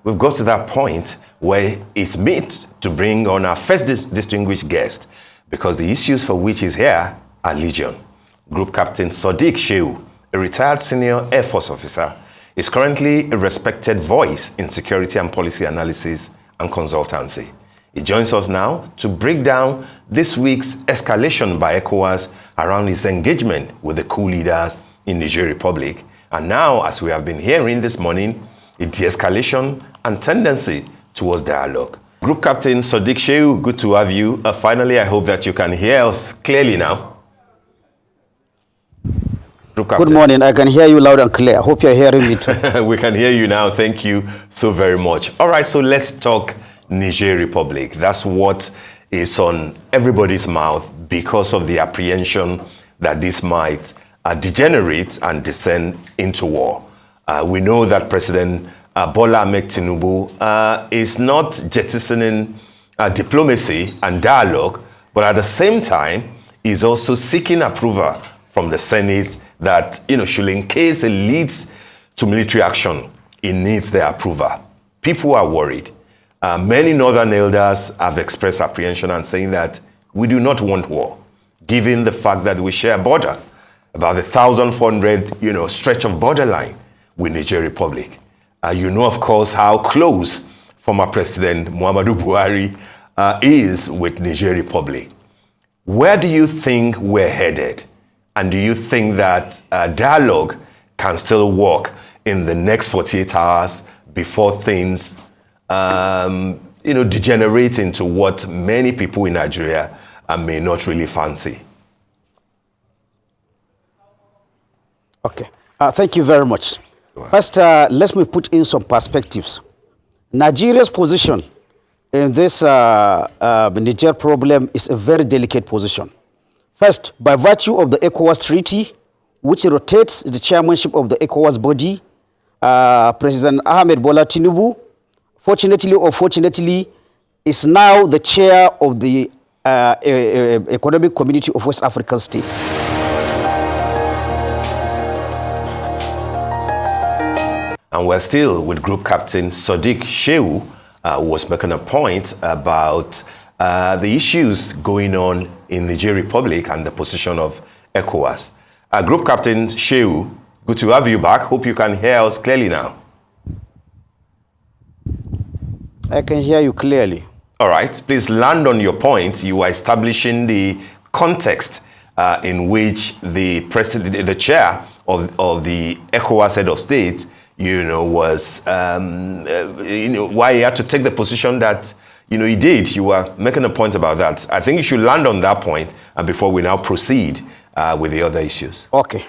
we've got to that point where it's meant to bring on our first distinguished guest, because the issues for which he's here are legion. Group Captain Sadeeq Shehu, a retired senior Air Force officer, is currently a respected voice in security and policy analysis and consultancy. He joins us now to break down this week's escalation by ECOWAS around his engagement with the coup leaders in Niger Republic. And now, as we have been hearing this morning, a de-escalation and tendency towards dialogue. Group Captain Sadeeq Shehu, good to have you. Finally, I hope that you can hear us clearly now. Good morning. I can hear you loud and clear. I hope you're hearing me too. We can hear you now. Thank you so very much. All right, so let's talk Niger Republic. That's what is on everybody's mouth because of the apprehension that this might degenerate and descend into war. We know that President Bola Ahmed Tinubu is not jettisoning diplomacy and dialogue, but at the same time, is also seeking approval from the Senate that, should in case it leads to military action, it needs their approval. People are worried. Many northern elders have expressed apprehension and saying that we do not want war, given the fact that we share a border, about 1,400, stretch of borderline with Niger Republic. Of course, how close former President Muhammadu Buhari is with Niger Republic. Where do you think we're headed? And do you think that dialogue can still work in the next 48 hours before things, degenerate into what many people in Nigeria may not really fancy? Okay. Thank you very much. First, let me put in some perspectives. Nigeria's position in this Niger problem is a very delicate position. First, by virtue of the ECOWAS treaty, which rotates the chairmanship of the ECOWAS body, President Ahmed Bola Tinubu, fortunately or unfortunately, is now the chair of the Economic Community of West African States. And we're still with Group Captain Sadeeq Shehu, who was making a point about the issues going on in the Niger Republic and the position of ECOWAS. Group Captain Shehu, good to have you back. Hope you can hear us clearly now. I can hear you clearly. All right, please land on your point. You are establishing the context in which the president, the chair of the ECOWAS head of state, was, why he had to take the position that, he did. You were making a point about that. I think you should land on that point before we now proceed with the other issues. Okay.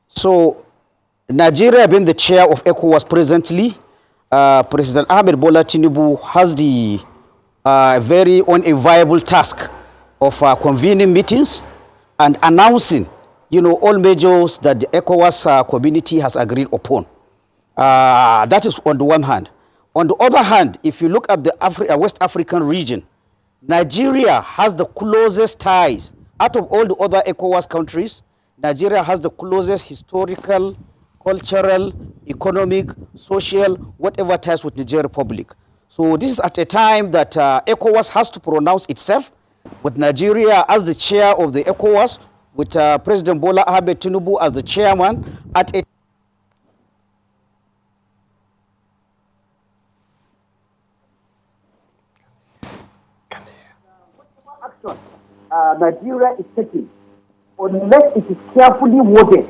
So, Nigeria being the chair of ECOWAS presently, President Ahmed Bola Tinubu has the very unenviable task of convening meetings and announcing, all measures that the ECOWAS community has agreed upon. That is on the one hand. On the other hand, if you look at the West African region, Nigeria has the closest ties. Out of all the other ECOWAS countries, Nigeria has the closest historical, cultural, economic, social, whatever ties with Niger Republic. So this is at a time that ECOWAS has to pronounce itself, with Nigeria as the chair of the ECOWAS, with President Bola Ahmed Tinubu as the chairman, at a action Nigeria is taking, unless it is carefully worded,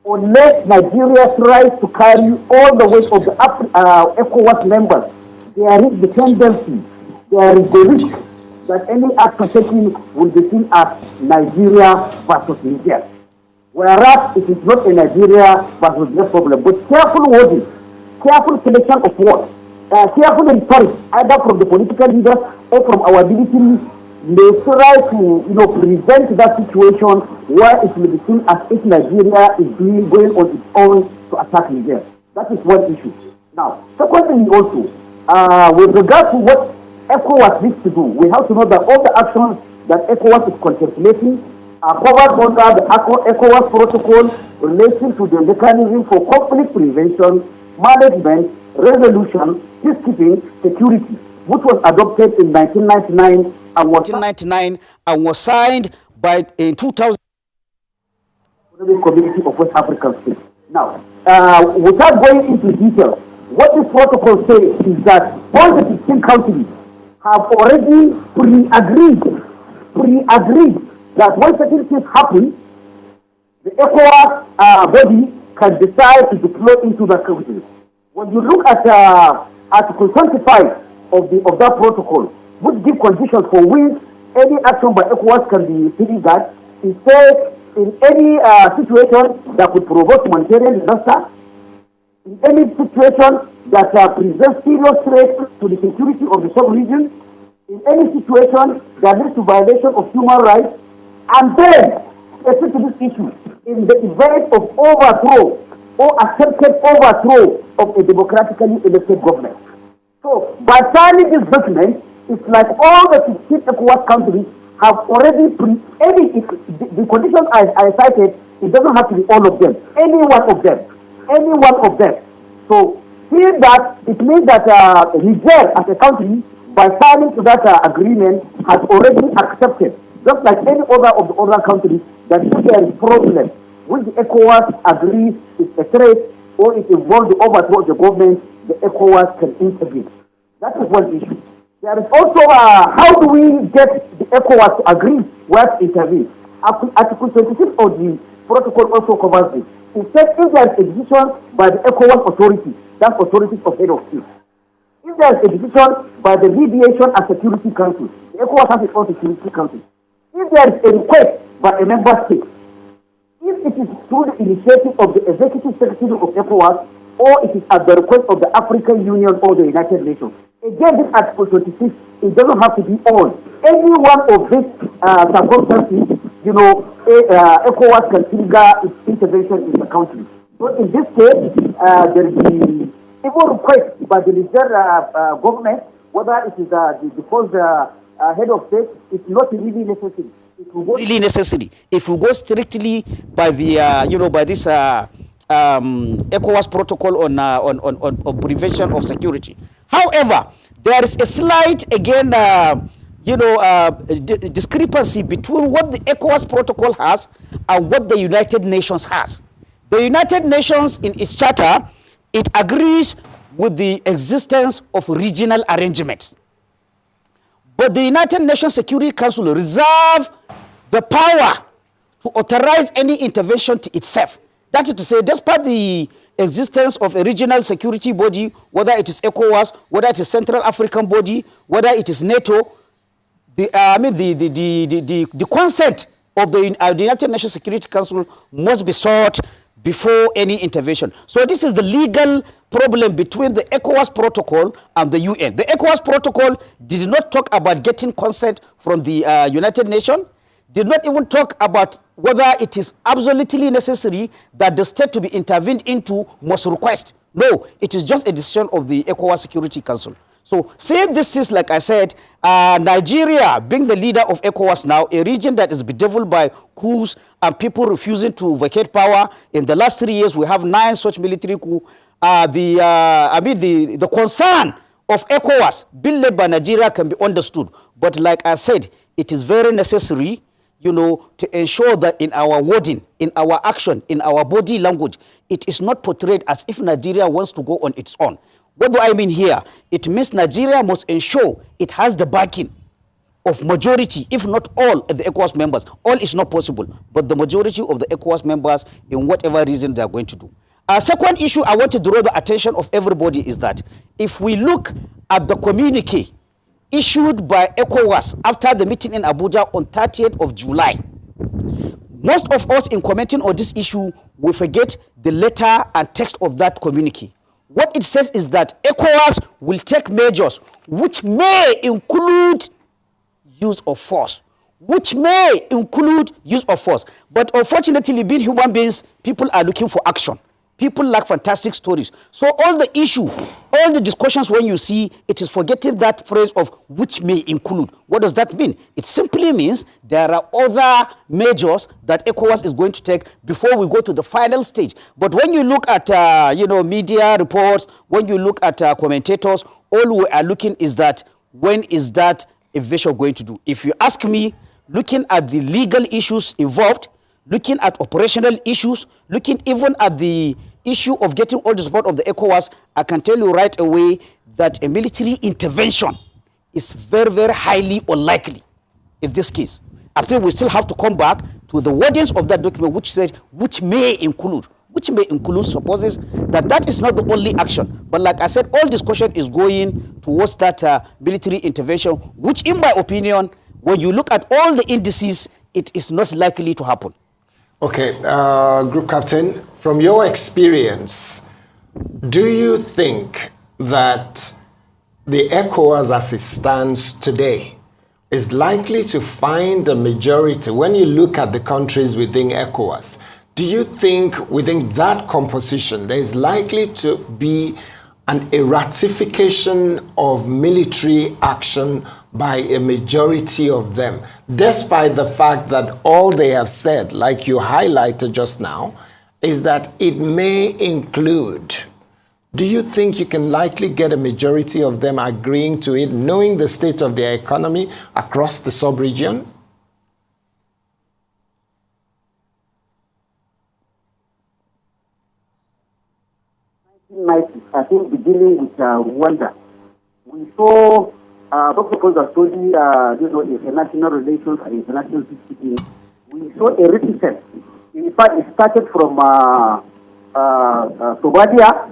unless Nigeria tries to carry all the weight of the ECOWAS members, there is the tendency, there is the risk that any action taken will be seen as Nigeria versus Niger. Whereas it is not a Nigeria versus Niger problem, but careful wording, careful selection of words, careful rhetoric, either from the political leaders or from our military, may try to present that situation where it will be seen as if Nigeria is going on its own to attack Niger. That is one issue. Now, secondly also, with regard to what ECOWAS needs to do, we have to know that all the actions that ECOWAS is contemplating are covered under the ECOWAS protocol relating to the mechanism for conflict prevention, management, resolution, peacekeeping, security, which was adopted in 1999 and was signed by in 2000. Community of West African states. Now, without going into detail, what this protocol says is that all the 16 countries have already pre-agreed that when certain things happen, the ECOWAS body can decide to deploy into the country. When you look at Article 25 of that protocol, which gives conditions for which any action by ECOWAS can be triggered, it says in any situation that could provoke humanitarian disaster, in any situation that presents serious threat to the security of the sub-region, in any situation that leads to violation of human rights, and then specific to this issue, in the event of overthrow or attempted overthrow of a democratically elected government. So, by signing this document, it's like all the 16 ECOWAS countries have already the conditions I cited, it doesn't have to be all of them, any one of them. So, seeing that, it means that Niger as a country, by signing to that agreement, has already accepted, just like any other of the other countries, that if there is problem, when the ECOWAS agrees it's a threat or it involves the overthrow of the government, the ECOWAS can intervene. That is one issue. There is also how do we get the ECOWAS to agree where to intervene? Article 26 of the protocol also covers this. It says if there is a decision by the ECOWAS authority, that's authorities of head of state. If there is a decision by the Mediation and Security Council, the ECOWAS has its own Security Council. If there is a request by a member state, if it is through the initiative of the Executive Secretary of ECOWAS, or it is at the request of the African Union or the United Nations. Again, this Article 26, it doesn't have to be all. Any one of these circumstances, ECOWAS can trigger its intervention in the country. So in this case, there is the even request by the Niger government, whether it is because the head of state, it's not really necessary. If we go strictly by the by this ECOWAS protocol on prevention of security. However, there is a slight discrepancy between what the ECOWAS protocol has and what the United Nations has. The United Nations, in its charter, it agrees with the existence of regional arrangements. But the United Nations Security Council reserves the power to authorize any intervention to itself. That is to say, despite the existence of a regional security body, whether it is ECOWAS, whether it is Central African body, whether it is NATO, the consent of the United Nations Security Council must be sought before any intervention. So this is the legal problem between the ECOWAS protocol and the UN. The ECOWAS protocol did not talk about getting consent from the United Nations, did not even talk about whether it is absolutely necessary that the state to be intervened into must request. No, it is just a decision of the ECOWAS Security Council. So, say this is, like I said, Nigeria being the leader of ECOWAS now, a region that is bedeviled by coups and people refusing to vacate power. In the last 3 years, we have 9 such military coups. The concern of ECOWAS being led by Nigeria can be understood. But like I said, it is very necessary, to ensure that in our wording, in our action, in our body language, it is not portrayed as if Nigeria wants to go on its own. What do I mean here? It means Nigeria must ensure it has the backing of majority, if not all, of the ECOWAS members. All is not possible, but the majority of the ECOWAS members in whatever reason they are going to do. A second issue I want to draw the attention of everybody is that if we look at the communique issued by ECOWAS after the meeting in Abuja on 30th of July, most of us in commenting on this issue will forget the letter and text of that communique. What it says is that ECOWAS will take measures which may include use of force. But unfortunately, being human beings, people are looking for action. People like fantastic stories. So all the issue, all the discussions when you see, it is forgetting that phrase of which may include. What does that mean? It simply means there are other measures that ECOWAS is going to take before we go to the final stage. But when you look at, media reports, when you look at commentators, all we are looking is that when is that invasion going to do? If you ask me, looking at the legal issues involved, looking at operational issues, looking even at the issue of getting all the support of the ECOWAS, I can tell you right away that a military intervention is very, very highly unlikely in this case. I think we still have to come back to the wordings of that document, which said, which may include supposes that is not the only action. But like I said, all discussion is going towards that military intervention, which in my opinion, when you look at all the indices, it is not likely to happen. Okay, Group Captain, from your experience, do you think that the ECOWAS as it stands today is likely to find a majority? When you look at the countries within ECOWAS, do you think within that composition there is likely to be a ratification of military action by a majority of them, despite the fact that all they have said, like you highlighted just now, is that it may include? Do you think you can likely get a majority of them agreeing to it, knowing the state of their economy across the sub-region? I think beginning with Rwanda, we saw Dr. Konza study, international relations and international peacekeeping. We saw a reticence. In fact, it started from Somalia,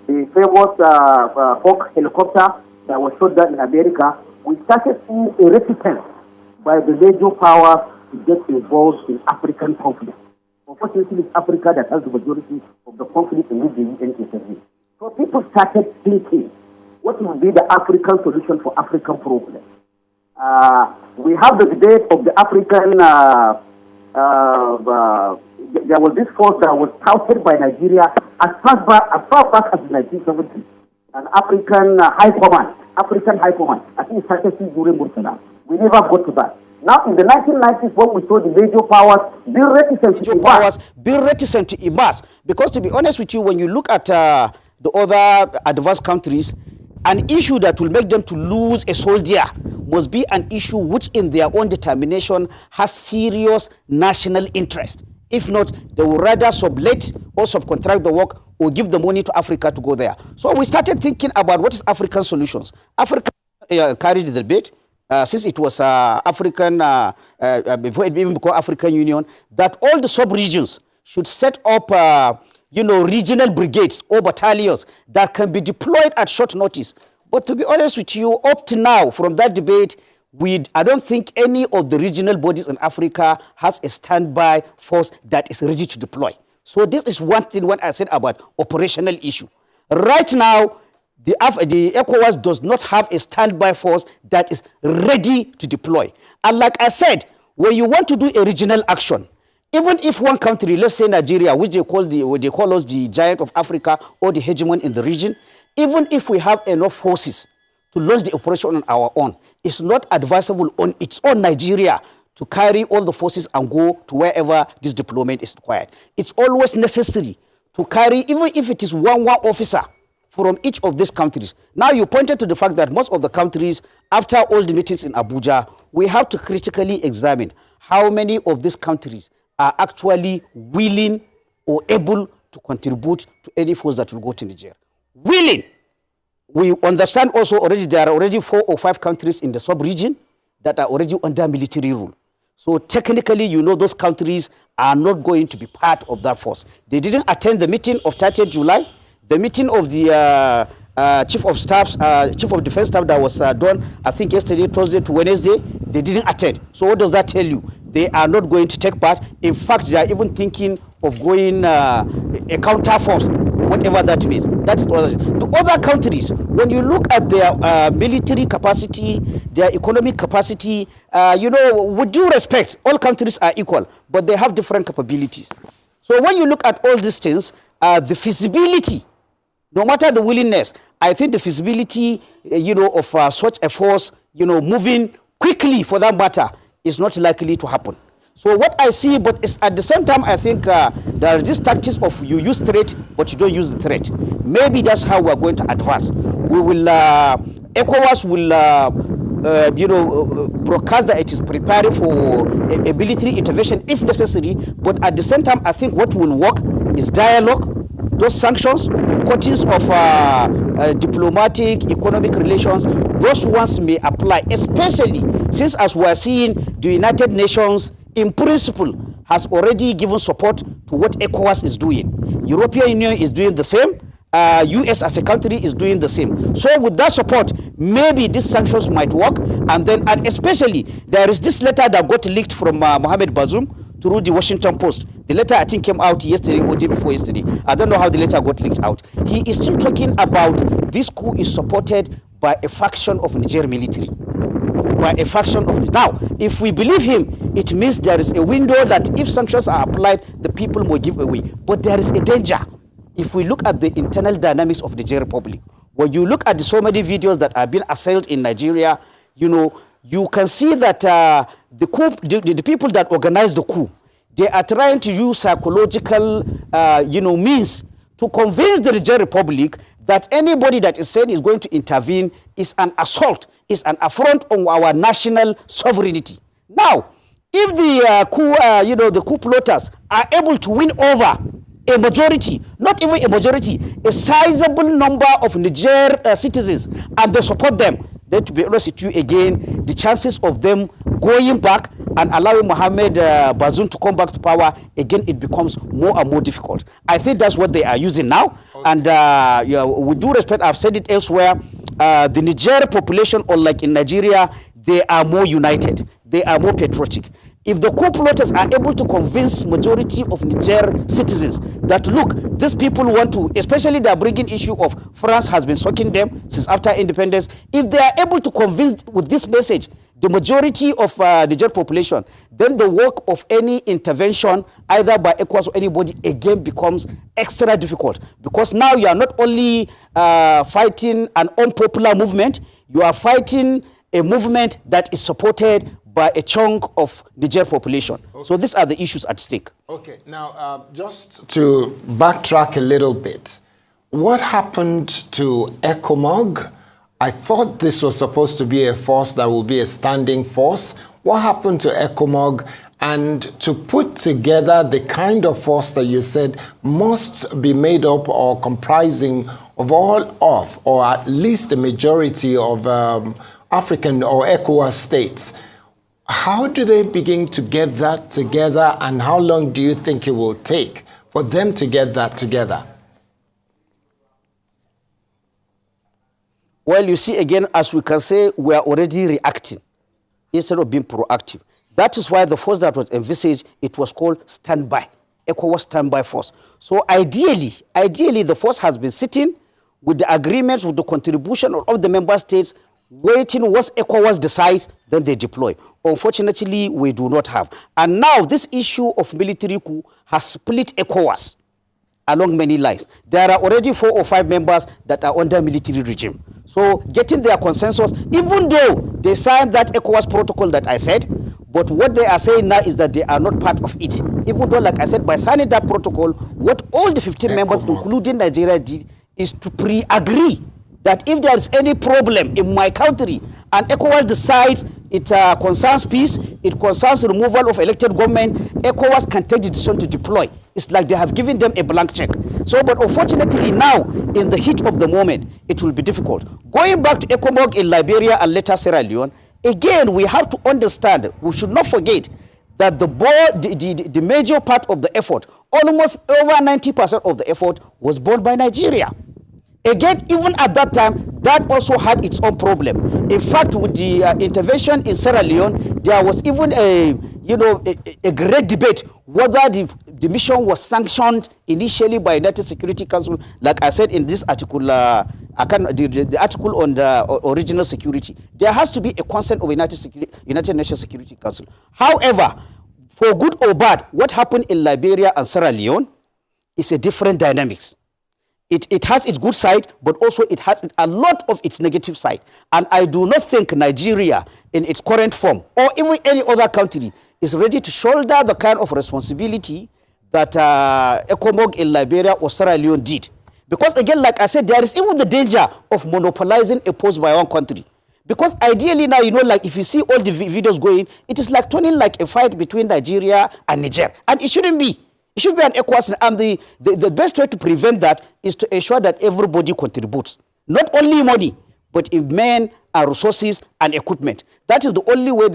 the famous Hawk helicopter that was shot down in America. We started seeing a reticence by the major powers to get involved in African conflict. Unfortunately, it's Africa that has the majority of the conflict in which the UN intervenes. So people started thinking, what will be the African solution for African problems? We have the debate of the African, there was this force that was touted by Nigeria as far back as the 1970s, an African high command. I think it started during Murtala. We never got to that. Now, in the 1990s, when we saw the major powers being reticent to emerge, because to be honest with you, when you look at the other advanced countries, an issue that will make them to lose a soldier must be an issue which in their own determination has serious national interest. If not, they will rather sublet or subcontract the work or give the money to Africa to go there. So we started thinking about what is African solutions. Africa carried the debate. Since it was African, before it even became African Union, that all the sub-regions should set up, regional brigades or battalions that can be deployed at short notice. But to be honest with you, up to now, from that debate, I don't think any of the regional bodies in Africa has a standby force that is ready to deploy. So this is one thing when I said about operational issue. Right now, the ECOWAS does not have a standby force that is ready to deploy. And like I said, when you want to do a regional action, even if one country, let's say Nigeria, which they call us the giant of Africa or the hegemon in the region, even if we have enough forces to launch the operation on our own, it's not advisable on its own Nigeria to carry all the forces and go to wherever this deployment is required. It's always necessary to carry, even if it is one officer from each of these countries. Now you pointed to the fact that most of the countries, after all the meetings in Abuja, we have to critically examine how many of these countries are actually willing or able to contribute to any force that will go to Niger. Willing. We understand also already there are already 4 or 5 countries in the sub-region that are already under military rule. So technically, those countries are not going to be part of that force. They didn't attend the meeting of 30th July. The meeting of the Chief of Defense Staff that was done, I think yesterday, Thursday to Wednesday, they didn't attend. So what does that tell you? They are not going to take part. In fact, they are even thinking of going a counter force, whatever that means. That's what the other countries, when you look at their military capacity, their economic capacity, with due respect, all countries are equal, but they have different capabilities. So when you look at all these things, the feasibility, no matter the willingness, I think the feasibility, of such a force, moving quickly for that matter, is not likely to happen. So what I see, but it's at the same time, I think there are these tactics of you use threat, but you don't use the threat. Maybe that's how we're going to advance. We will, ECOWAS will, broadcast that it is preparing for a military intervention if necessary, but at the same time, I think what will work is dialogue, those sanctions, cuttings of diplomatic, economic relations, those ones may apply, especially since, as we are seeing, the United Nations, in principle, has already given support to what ECOWAS is doing. European Union is doing the same. US as a country is doing the same. So with that support, maybe these sanctions might work. And especially, there is this letter that got leaked from Mohamed Bazoum through the Washington Post. The letter, I think, came out yesterday or day before yesterday. I don't know how the letter got leaked out. He is still talking about this coup is supported by a faction of Niger military. By a faction of now, if we believe him, it means there is a window that if sanctions are applied, the people will give away. But there is a danger. If we look at the internal dynamics of the Niger Republic, when you look at so many videos that have been assailed in Nigeria, you can see that the coup, the people that organized the coup, they are trying to use psychological, means to convince the Niger Republic that anybody that is saying is going to intervene is an assault, is an affront on our national sovereignty. Now, if the the coup plotters are able to win over a majority, not even a majority, a sizable number of Niger citizens, and they support them, then to be honest with you again, the chances of them going back and allowing Mohamed Bazoum to come back to power, again, it becomes more and more difficult. I think that's what they are using now. Okay. And with due respect, I've said it elsewhere, the Niger population, unlike in Nigeria, they are more united. They are more patriotic. If the coup plotters are able to convince majority of Niger citizens that, look, these people want to, especially they are bringing issue of France has been sucking them since after independence, if they are able to convince with this message the majority of Niger population, then the work of any intervention, either by ECOWAS or anybody, again becomes extra difficult. Because now you are not only fighting an unpopular movement, you are fighting a movement that is supported by a chunk of Niger population. Okay. So these are the issues at stake. Okay, now just to backtrack a little bit, what happened to ECOMOG? I thought this was supposed to be a force that will be a standing force. What happened to ECOMOG? And to put together the kind of force that you said must be made up or comprising of all of, or at least a majority of African or ECOWAS states. How do they begin to get that together, and how long do you think it will take for them to get that together? Well, you see, again, as we can say, we are already reacting instead of being proactive. That is why the force that was envisaged, it was called standby, ECOWAS standby force. So ideally, the force has been sitting with the agreements, with the contribution of the member states, waiting once ECOWAS decides, then they deploy. Unfortunately, we do not have. And now this issue of military coup has split ECOWAS along many lines. There are already 4 or 5 members that are under military regime. So getting their consensus, even though they signed that ECOWAS protocol that I said, but what they are saying now is that they are not part of it. Even though, like I said, by signing that protocol, what all the 15 members, including Nigeria, did is to pre-agree that if there is any problem in my country and ECOWAS decides it concerns peace, it concerns removal of elected government, ECOWAS can take the decision to deploy. It's like they have given them a blank check. So, but unfortunately now, in the heat of the moment, it will be difficult. Going back to ECOMOG in Liberia and later Sierra Leone, again, we have to understand, we should not forget that the major part of the effort, almost over 90% of the effort, was borne by Nigeria. Again, even at that time, that also had its own problem. In fact, with the intervention in Sierra Leone, there was even a great debate whether the mission was sanctioned initially by United Security Council. Like I said in this article, the article on the original security, there has to be a consent of United Nations Security Council. However, for good or bad, what happened in Liberia and Sierra Leone, is a different dynamics. It has its good side, but also it has a lot of its negative side. And I do not think Nigeria in its current form, or even any other country, is ready to shoulder the kind of responsibility that ECOMOG in Liberia or Sierra Leone did. Because again, like I said, there is even the danger of monopolizing a post by one country. Because ideally now, like if you see all the videos going, it is like turning like a fight between Nigeria and Niger. And it shouldn't be. It should be an ECOWAS. And the best way to prevent that is to ensure that everybody contributes. Not only money, but in men and resources and equipment. That is the only way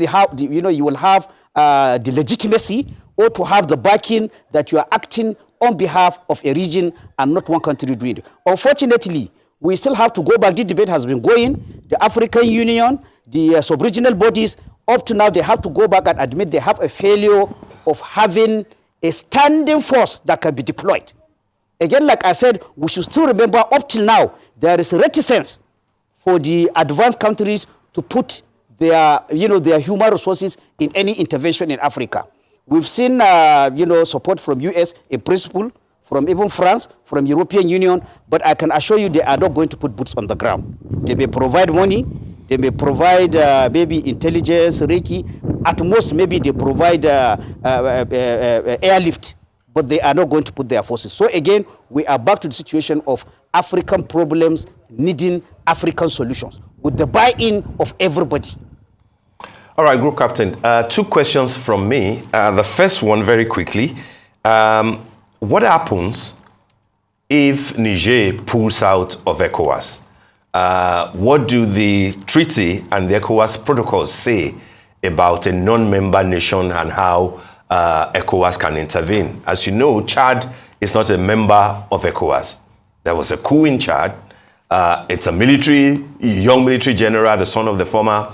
you will have the legitimacy, or to have the backing that you are acting on behalf of a region and not one country doing it. Unfortunately, we still have to go back. The debate has been going. The African Union, the sub-regional bodies, up to now, they have to go back and admit they have a failure of having a standing force that can be deployed. Again, like I said, we should still remember up till now, there is reticence for the advanced countries to put their human resources in any intervention in Africa. We've seen, support from US in principle, from even France, from European Union, but I can assure you they are not going to put boots on the ground. They may provide money, they may provide maybe intelligence, Reiki, at most maybe they provide airlift, but they are not going to put their forces. So again, we are back to the situation of African problems needing African solutions with the buy-in of everybody. All right, Group Captain, 2 questions from me. The first one, very quickly. What happens if Niger pulls out of ECOWAS? What do the treaty and the ECOWAS protocols say about a non-member nation and how ECOWAS can intervene? As you know, Chad is not a member of ECOWAS. There was a coup in Chad. It's a young military general, the son of the former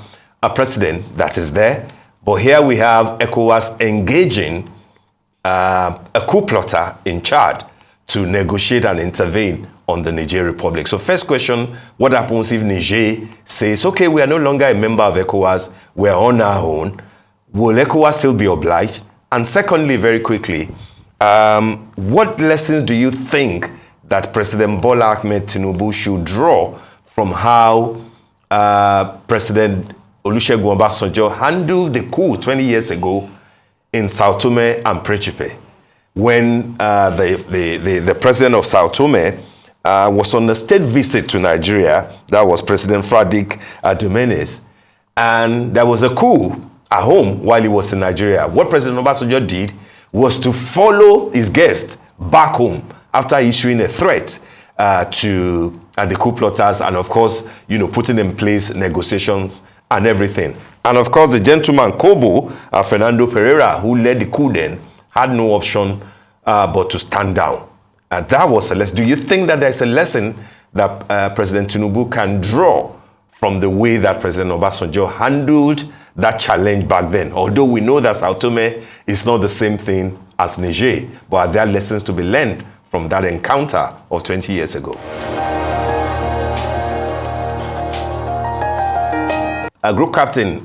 president, that is there. But here we have ECOWAS engaging a coup plotter in Chad to negotiate and intervene on the Niger Republic. So first question, what happens if Niger says, okay, we are no longer a member of ECOWAS, we're on our own? Will ECOWAS still be obliged? And secondly, very quickly, what lessons do you think that President Bola Ahmed Tinubu should draw from how President Olusegun Obasanjo handled the coup 20 years ago in Sao Tome and Principe, when the president of Sao Tome was on a state visit to Nigeria? That was President Sadeeq and there was a coup at home while he was in Nigeria. What President Obasanjo did was to follow his guest back home after issuing a threat to the coup plotters, and of course, putting in place negotiations and everything. And of course, the gentleman Kobo, Fernando Pereira, who led the coup then, had no option but to stand down. That was a lesson. Do you think that there's a lesson that President Tinubu can draw from the way that President Obasanjo handled that challenge back then? Although we know that Sao Tome is not the same thing as Niger, but are there lessons to be learned from that encounter of 20 years ago? Group Captain,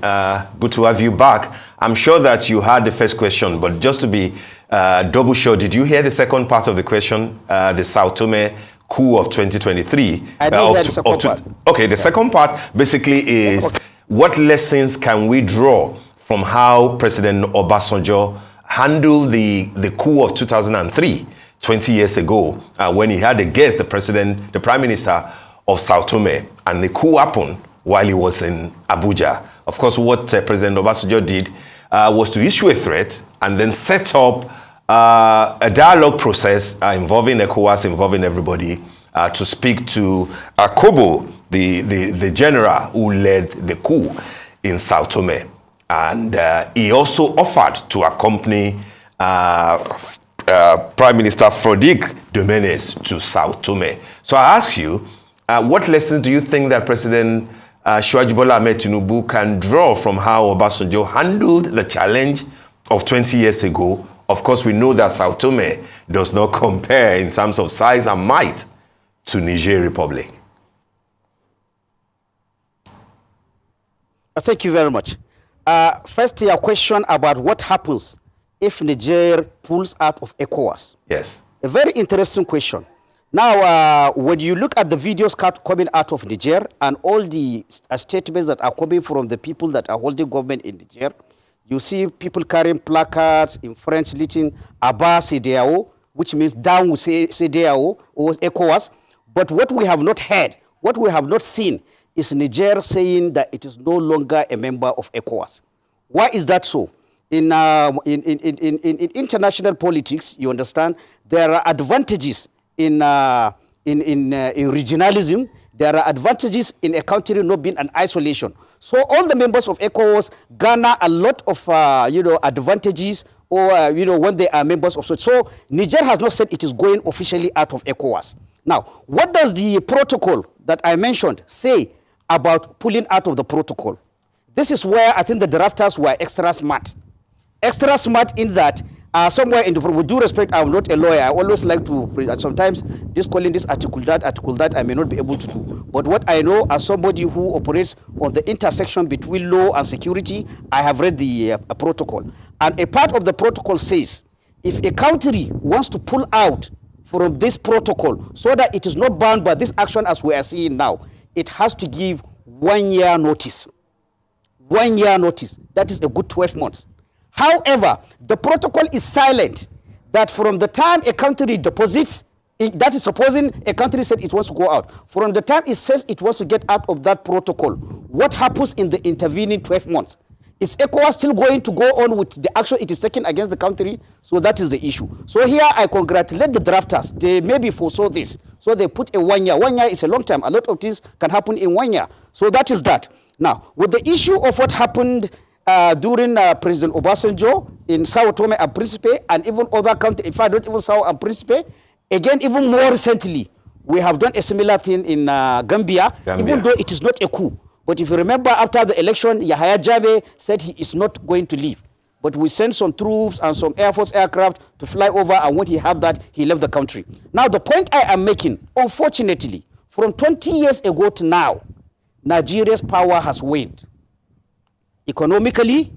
good to have you back. I'm sure that you heard the first question, but just to be double sure, did you hear the second part of the question, the Sao Tome coup of 2023? I did hear the second part. Okay, the second part basically is, what lessons can we draw from how President Obasanjo handled the coup of 2003, 20 years ago, when he had a guest, the Prime Minister of Sao Tome, and the coup happened while he was in Abuja. Of course, what President Obasanjo did was to issue a threat and then set up a dialogue process involving ECOWAS, involving everybody, to speak to Kobo, the general who led the coup in Sao Tome. And he also offered to accompany Prime Minister Sadeeq to Sao Tome. So I ask you, what lessons do you think that President Shehu Bola Ahmed Tinubu can draw from how Obasanjo handled the challenge of 20 years ago? Of course, we know that Sao Tome does not compare in terms of size and might to Niger Republic. Thank you very much. First, your question about what happens if Niger pulls out of ECOWAS. Yes. A very interesting question. Now, when you look at the videos coming out of Niger and all the statements that are coming from the people that are holding government in Niger, you see people carrying placards in French written Abba CDAO, which means down with CDAO or ECOWAS. But what we have not heard, what we have not seen is Niger saying that it is no longer a member of ECOWAS. Why is that so? In international politics, you understand, there are advantages in regionalism. There are advantages in a country not being an isolation. So all the members of ECOWAS garner a lot of advantages, or when they are members of such. So Niger has not said it is going officially out of ECOWAS. Now, what does the protocol that I mentioned say about pulling out of the protocol? This is where I think the drafters were extra smart. Extra smart in that somewhere in the, with due respect, I'm not a lawyer. I always like to, sometimes calling this article that I may not be able to do. But what I know as somebody who operates on the intersection between law and security, I have read the protocol. And a part of the protocol says, if a country wants to pull out from this protocol so that it is not bound by this action as we are seeing now, it has to give 1 year notice. 1 year notice. That is a good 12 months. However, the protocol is silent that from the time a country deposits, that is supposing a country said it wants to go out, from the time it says it wants to get out of that protocol, what happens in the intervening 12 months? Is ECOWAS still going to go on with the action it is taking against the country? So that is the issue. So here I congratulate the drafters. They maybe foresaw this. So they put a 1 year. 1 year is a long time. A lot of things can happen in 1 year. So that is that. Now, with the issue of what happened during President Obasanjo in Sao Tome and Principe and even other countries, in fact, not even Sao and Principe, again, even more recently, we have done a similar thing in Gambia, even though it is not a coup. But if you remember, after the election, Yahya Jammeh said he is not going to leave. But we sent some troops and some Air Force aircraft to fly over, and when he had that, he left the country. Now, the point I am making, unfortunately, from 20 years ago to now, Nigeria's power has waned. Economically,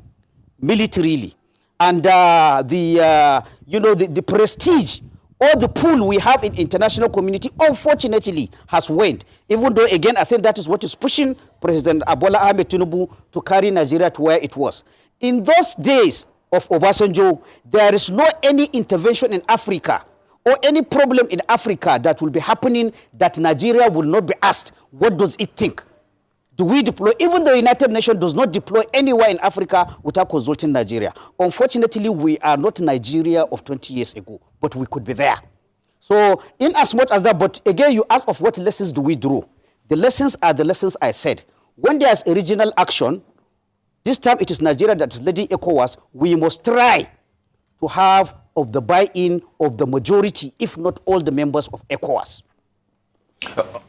militarily, and the prestige or the pull we have in international community, unfortunately, has waned. Even though, again, I think that is what is pushing President Bola Ahmed Tinubu to carry Nigeria to where it was. In those days of Obasanjo, there is no any intervention in Africa or any problem in Africa that will be happening that Nigeria will not be asked, what does it think? Do we deploy? Even the United Nations does not deploy anywhere in Africa without consulting Nigeria. Unfortunately, we are not Nigeria of 20 years ago, but we could be there. So in as much as that, but again, you ask of what lessons do we draw? The lessons are the lessons I said. When there's a regional action, this time it is Nigeria that is leading ECOWAS, we must try to have of the buy-in of the majority, if not all the members of ECOWAS.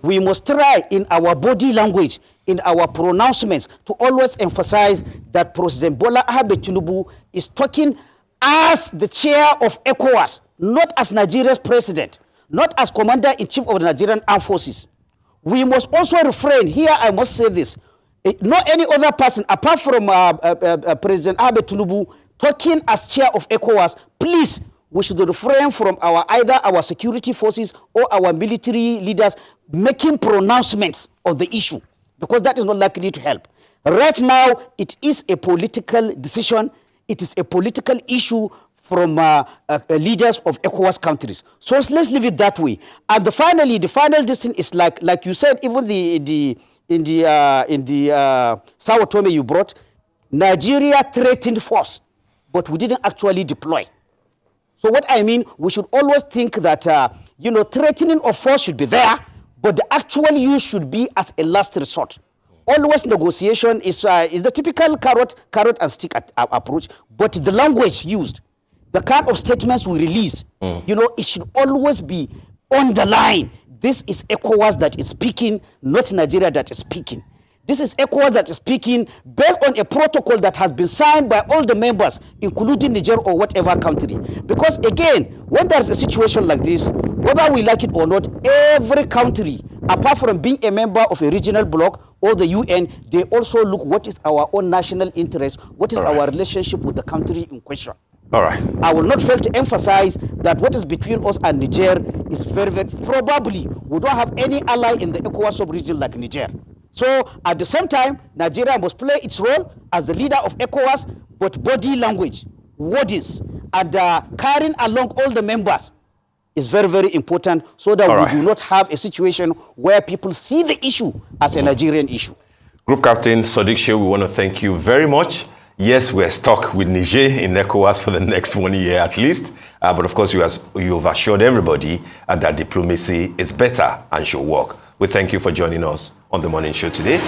We must try in our body language, in our pronouncements, to always emphasize that President Bola Ahmed Tinubu is talking as the chair of ECOWAS, not as Nigeria's president, not as commander-in-chief of the Nigerian Armed Forces. We must also refrain, here I must say this, not any other person apart from President Ahmed Tinubu talking as chair of ECOWAS, please, we should refrain from either our security forces or our military leaders making pronouncements of the issue, because that is not likely to help. Right now, it is a political decision. It is a political issue from leaders of ECOWAS countries. So let's leave it that way. And the final decision is like you said, even in the Sao Tome you brought, Nigeria threatened force, but we didn't actually deploy. So what I mean, we should always think that, threatening of force should be there, but the actual use should be as a last resort. Always negotiation is the typical carrot and stick approach, but the language used, the kind of statements we release, it should always be on the line. This is ECOWAS that is speaking, not Nigeria that is speaking. This is ECOWAS that is speaking based on a protocol that has been signed by all the members, including Niger or whatever country. Because again, when there's a situation like this, whether we like it or not, every country, apart from being a member of a regional bloc or the UN, they also look what is our own national interest, what is our relationship with the country in question. All right. I will not fail to emphasize that what is between us and Niger is very, very, probably we don't have any ally in the ECOWAS sub-region like Niger. So at the same time, Nigeria must play its role as the leader of ECOWAS, but body language, wordings, and carrying along all the members is very, very important so that we do not have a situation where people see the issue as a Nigerian issue. Group Captain Sadeeq Shehu, we want to thank you very much. Yes, we're stuck with Niger in ECOWAS for the next 1 year at least. But of course, you've assured everybody that diplomacy is better and should work. We thank you for joining us on the morning show today.